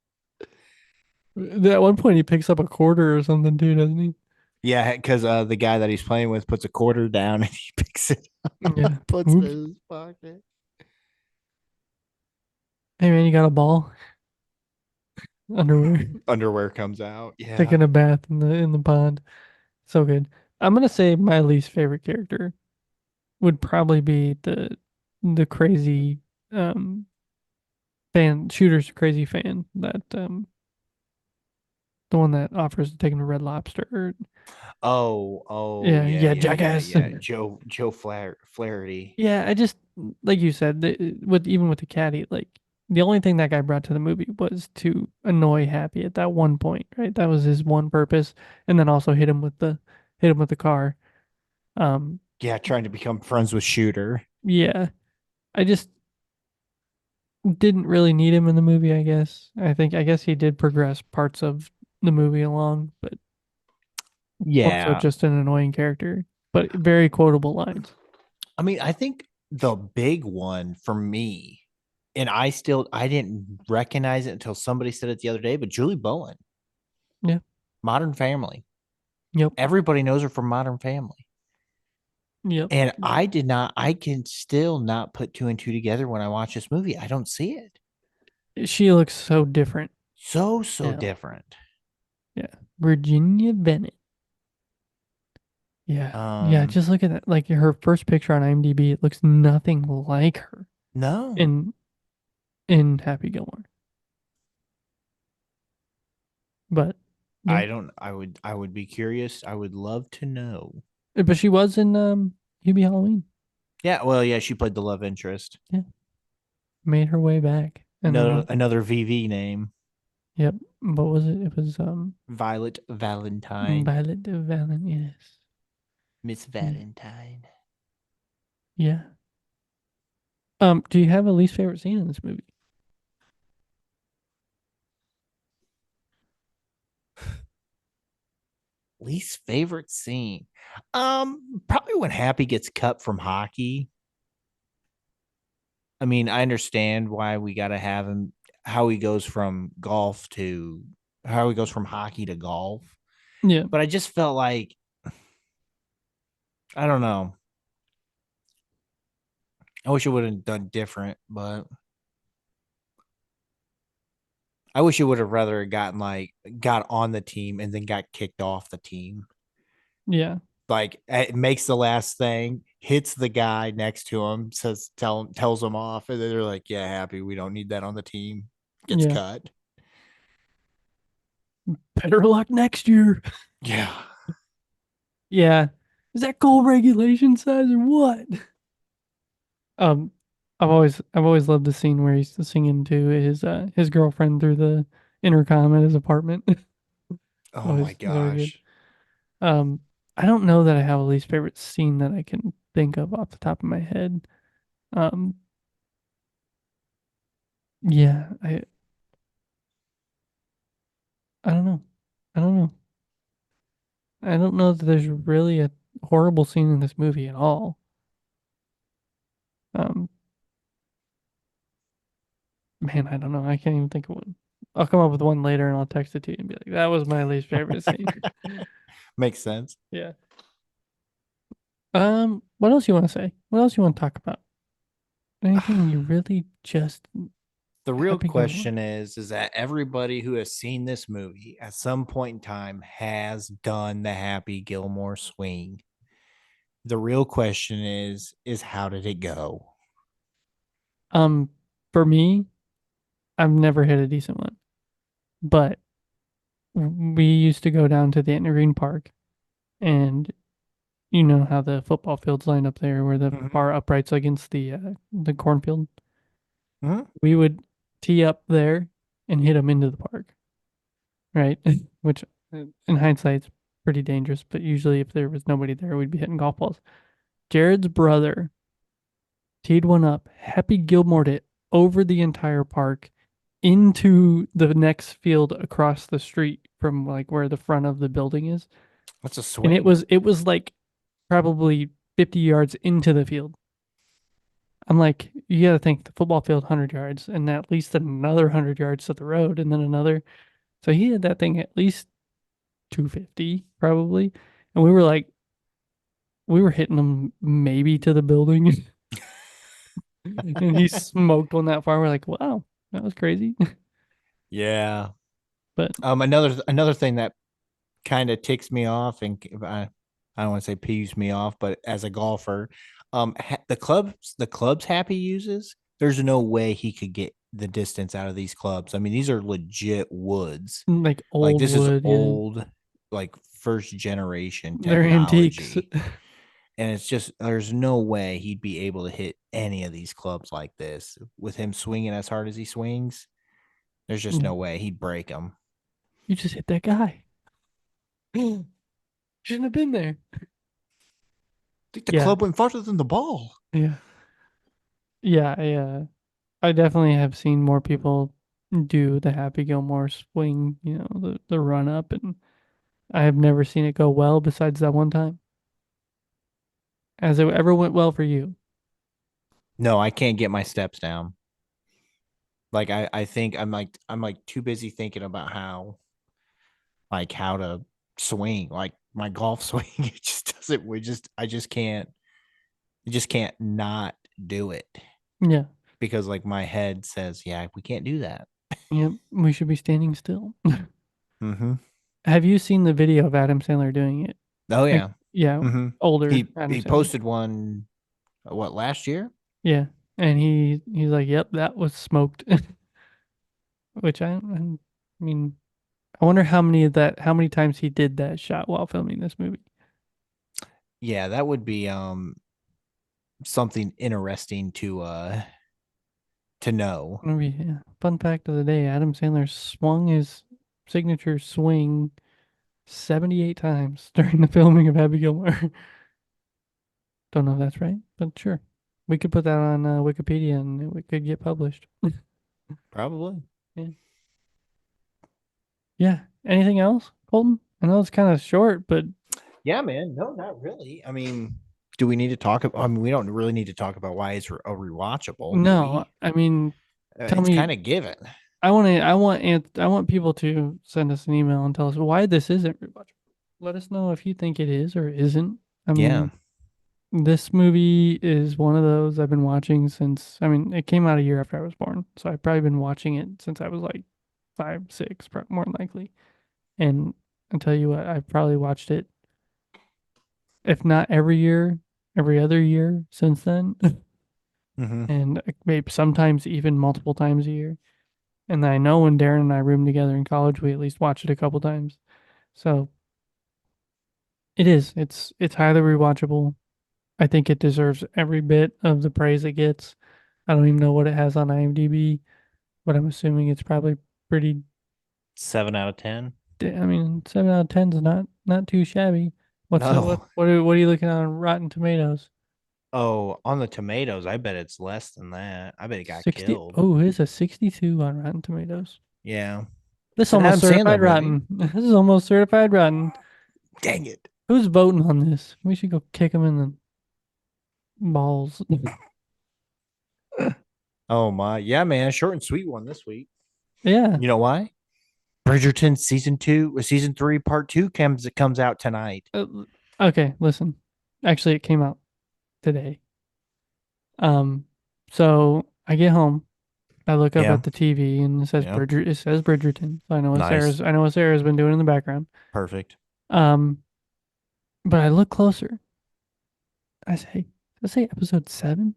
At one point, he picks up a quarter or something too, doesn't he? Yeah, because the guy that he's playing with puts a quarter down and he picks it up, Yeah. puts it Oops. in his pocket. Hey man, you got a ball? Underwear. Underwear comes out. Yeah. Taking a bath in the pond. So good. I'm gonna say my least favorite character would probably be the crazy shooter's crazy fan that the one that offers to take him to Red Lobster. Yeah, jackass. Joe Flaherty. Yeah, I just like you said, with the caddy, like the only thing that guy brought to the movie was to annoy Happy at that one point, right? That was his one purpose, and then also hit him with the car. Yeah, trying to become friends with Shooter. Yeah, I just didn't really need him in the movie, I guess. I guess he did progress parts of the movie along, but more so Yeah. just an annoying character, but very quotable lines. I mean, I think the big one for me, and I didn't recognize it until somebody said it the other day, but Julie Bowen. Yeah. Modern Family. Yep. Everybody knows her from Modern Family. Yep. And I can still not put two and two together when I watch this movie. I don't see it. She looks so different. So Yeah. different. Yeah. Virginia Bennett. Yeah. Yeah, just look at that. Like her first picture on IMDb, it looks nothing like her No. in Happy Gilmore. But yeah. I would be curious. I would love to know. But she was in Hubie Halloween. Yeah, well, yeah, she played the love interest. Yeah. Made her way back. And Another VV name. Yep. What was it? It was Violet Valentine. Violet Valentine, yes. Miss Valentine. Yeah. Do you have a least favorite scene in this movie? Least favorite scene. Probably when Happy gets cut from hockey. I mean, I understand why we got to have him, how he goes from golf to how he goes from hockey to golf. Yeah. But I just felt like, I don't know. I wish it would have done different, but I wish it would have rather gotten got on the team and then got kicked off the team. Yeah. Like it makes the last thing, hits the guy next to him, tells him off, and then they're like, "Yeah, Happy, we don't need that on the team." Gets Yeah. cut. Better luck next year. Yeah. Yeah. Is that goal regulation size or what? Um, I've always loved the scene where he's singing to his girlfriend through the intercom at his apartment. Oh my Always very good. gosh. Um, I don't know that I have a least favorite scene that I can think of off the top of my head. Um, yeah, I don't know. I don't know. I don't know that there's really a horrible scene in this movie at all. Um, man, I don't know. I can't even think of one. I'll come up with one later and I'll text it to you and be like, that was my least favorite scene. Makes sense. Yeah. What else you want to say? What else you want to talk about? Anything you really just The real Happy Gilmore? question is that everybody who has seen this movie at some point in time has done the Happy Gilmore swing. The real question is how did it go? Um, for me, I've never hit a decent one, but we used to go down to the Etna Green Park, and you know how the football field's lined up there, where the Mm-hmm. bar uprights against the cornfield. Mm-hmm. We would tee up there and hit them into the park, right? Which, in hindsight, is pretty dangerous. But usually, if there was nobody there, we'd be hitting golf balls. Jared's brother teed one up. Happy Gilmore'd it over the entire park into the next field across the street from like where the front of the building is. That's a And it swing. was it was like probably 50 yards into the field. I'm like, you got to think the football field 100 yards and at least another 100 yards to the road and then another. So he had that thing at least 250 probably. And we were hitting them maybe to the building. And he smoked one that far. We're like, wow, that was crazy. Yeah. But Another thing that kind of ticks me off, and I don't want to say peeves me off, but as a golfer, the clubs Happy uses, there's no way he could get the distance out of these clubs. I mean, these are legit woods. like Like old this is wood, yeah. old, like first generation They're antiques. technology. And it's just there's no way he'd be able to hit any of these clubs like this with him swinging as hard as he swings. There's just Yeah. no way he'd break them. You just hit that guy. Shouldn't have been there. Think the Yeah. club went farther than the ball. Yeah. Yeah. Yeah. I definitely have seen more people do the Happy Gilmore swing, the run up, and I have never seen it go well besides that one time. As it ever went well for you. No, I can't get my steps down. Like I think I'm like too busy thinking about how to swing, like my golf swing. It just doesn't I just can't not do it Yeah. because like my head says, yeah, we can't do that. Yep. We should be standing still. Mm-hmm. Have you seen the video of Adam Sandler doing it? Oh Like, yeah. yeah, Mm-hmm. older He Adam he Sandler. posted one what last year? Yeah. And he's like, "Yep, that was smoked." Which I mean, I wonder how many times he did that shot while filming this movie. Yeah, that would be something interesting to know. Maybe, yeah. Fun fact of the day, Adam Sandler swung his signature swing 78 times during the filming of Happy Gilmore. Don't know if that's right, but sure. We could put that on Wikipedia and it could get published. Probably. Yeah. Yeah. Anything else, Colton? I know it's kind of short, but Yeah, man. No, not really. I mean, do we need to talk about? I mean, we don't really need to talk about why it's a rewatchable no. movie. I mean, tell It's me. kind of given. I want people to send us an email and tell us why this isn't rewatchable. Let us know if you think it is or isn't. I Yeah. mean, this movie is one of those I've been watching since. I mean, it came out a year after I was born, so I've probably been watching it since I was like 5, 6, more than likely. And I tell you what, I've probably watched it, if not every year, every other year since then, Mm-hmm. and maybe sometimes even multiple times a year. And I know when Darren and I roomed together in college, we at least watched it a couple times. So it is. It's highly rewatchable. I think it deserves every bit of the praise it gets. I don't even know what it has on IMDb, but I'm assuming it's probably pretty. 7 out of 10. I mean, 7 out of 10 is not too shabby. What's the, No. what are you looking at on Rotten Tomatoes? Oh, on the tomatoes, I bet it's less than that. I bet it got 60. killed. Oh, it is a 62 on Rotten Tomatoes. Yeah. This It's an almost Adam Sandler certified movie. rotten. This is almost certified rotten. Dang it. Who's voting on this? We should go kick him in the balls. Oh my. Yeah, man. Short and sweet one this week. Yeah. You know why? Bridgerton season 3, part 2 comes out tonight. Okay, listen. Actually, it came out today. So I get home, I look up Yeah. at the TV, and Yeah. It says Bridgerton. So Nice. I know what Sarah's been doing in the background. Perfect. Um, but I look closer. I say, let's say episode 7. I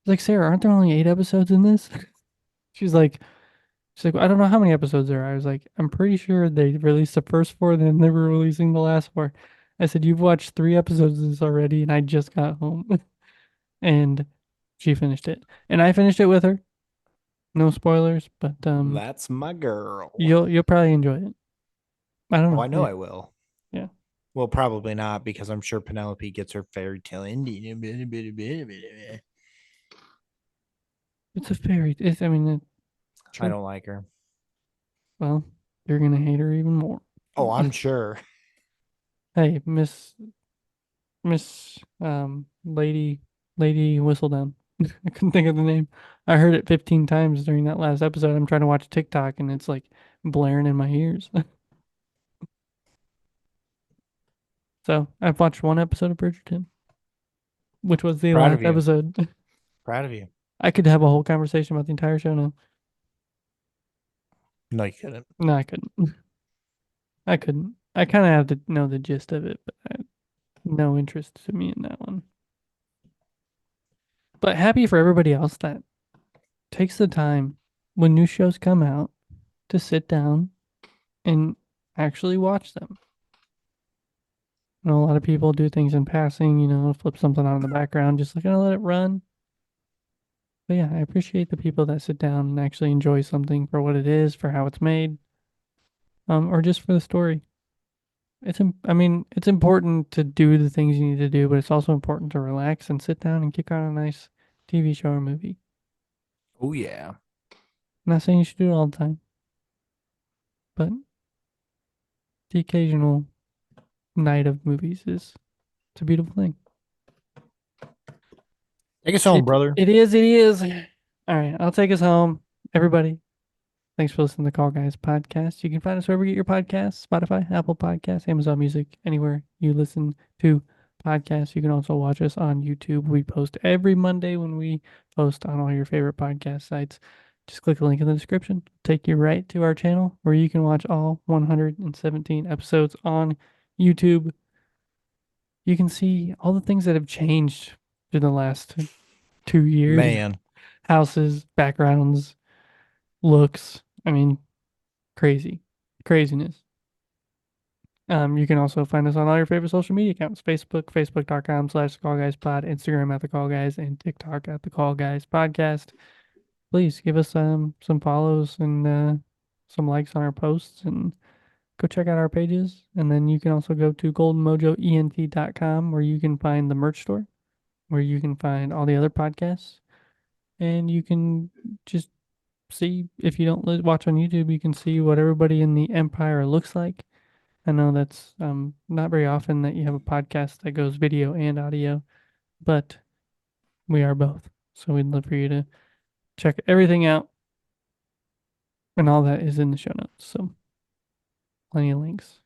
was like, Sarah, aren't there only 8 episodes in this? She's like, I don't know how many episodes there are. I was like, I'm pretty sure they released the first 4, then they were releasing the last 4. I said, you've watched 3 episodes of this already, and I just got home. And she finished it. And I finished it with her. No spoilers, but That's my girl. you'll probably enjoy it. I don't Oh, know. I know I will. Yeah. Well, probably not because I'm sure Penelope gets her fairy tale ending. It's a fairy. I mean, I true. don't like her. Well, you're gonna hate her even more. Oh, I'm sure. Hey, Miss Lady Whistledown. I couldn't think of the name. I heard it 15 times during that last episode. I'm trying to watch TikTok and it's like blaring in my ears. So I've watched 1 episode of Bridgerton, which was the Proud of last you. episode. Proud of you. I could have a whole conversation about the entire show now. No, you couldn't. No, I couldn't. I couldn't. I kind of have to know the gist of it, but no interest to me in that one. But happy for everybody else that takes the time when new shows come out to sit down and actually watch them. I know a lot of people do things in passing, flip something on in the background, just like, let it run. But yeah, I appreciate the people that sit down and actually enjoy something for what it is, for how it's made, or just for the story. I mean, it's important to do the things you need to do, but it's also important to relax and sit down and kick on a nice TV show or movie. Oh, yeah. I'm not saying you should do it all the time, but the occasional night of movies it's a beautiful thing. Take us home, brother. It is. All right, I'll take us home. Everybody, thanks for listening to the Call Guys podcast. You can find us wherever you get your podcasts, Spotify, Apple Podcasts, Amazon Music, anywhere you listen to podcasts. You can also watch us on YouTube. We post every Monday when we post on all your favorite podcast sites. Just click the link in the description. Take you right to our channel where you can watch all 117 episodes on YouTube. You can see all the things that have changed in the last 2 years. Man. Houses, backgrounds, looks. I mean, craziness. You can also find us on all your favorite social media accounts: Facebook, facebook.com/thecallguyspod, Instagram at thecallguys, and TikTok at thecallguyspodcast. Please give us some follows and some likes on our posts, and go check out our pages. And then you can also go to goldenmojoent.com where you can find the merch store. where you can find all the other podcasts, and you can just see, if you don't watch on YouTube, you can see what everybody in the empire looks like. I know that's not very often that you have a podcast that goes video and audio, but we are both. So we'd love for you to check everything out, and all that is in the show notes. So plenty of links.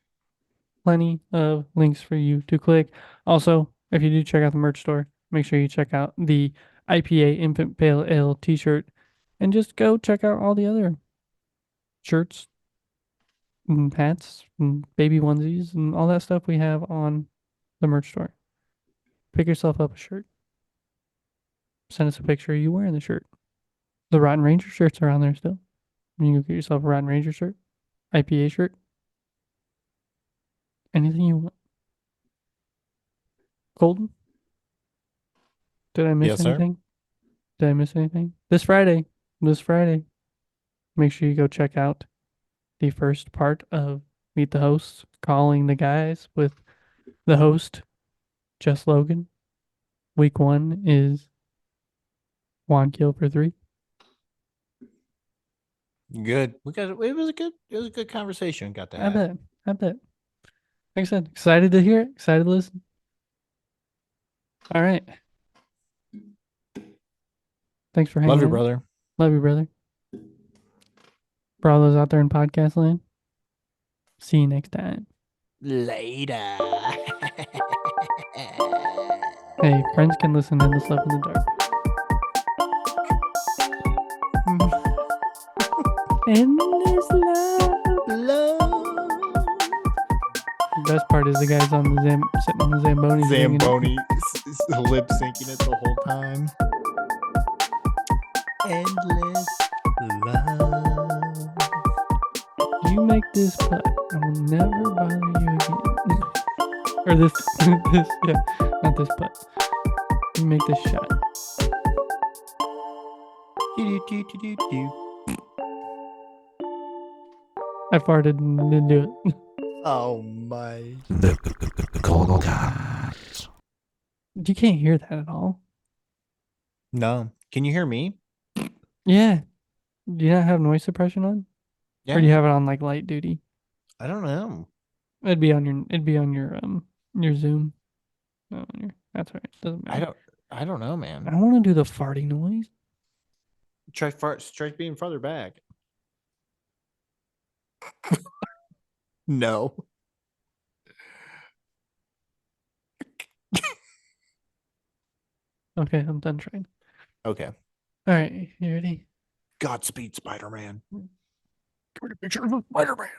Plenty of links for you to click. Also, if you do check out the merch store, make sure you check out the IPA Infant Pale Ale t-shirt, and just go check out all the other shirts and hats and baby onesies and all that stuff we have on the merch store. Pick yourself up a shirt. Send us a picture of you wearing the shirt. The Rotten Ranger shirts are on there still. You can go get yourself a Rotten Ranger shirt, IPA shirt, anything you want. Colton, did I miss Yes, sir. anything? Did I miss anything? This Friday, make sure you go check out the first part of Meet the Hosts, Calling the Guys, with the host, Jess Logan. Week 1 is Juan Kill for 3. Good. It was a good conversation. Got to I have. bet. Like I said, excited to hear it, excited to listen. All right. Thanks for hanging Love you, out. brother. Love you, brother. For all those out there in podcast land, see you next time. Later. Hey, friends can listen to Endless Love in the Dark. Endless love. The best part is the guy's on the sitting on the Zamboni. singing it. Zamboni lip syncing it the whole time. Endless love. You make this putt, I will never bother you again. Or this, not this putt. You make this shot. I farted and didn't do it. Oh my. The Call Guys. You can't hear that at all. No. Can you hear me? Yeah. Do you not have noise suppression on? Yeah. Or do you have it on like light duty? I don't know. It'd be on your Zoom. No, that's right. Doesn't matter. I don't know, man. I want to do the farting noise. Try being farther back. No. Okay, I'm done trying. Okay. All right, you ready? Godspeed, Spider-Man. Get a picture of Spider-Man.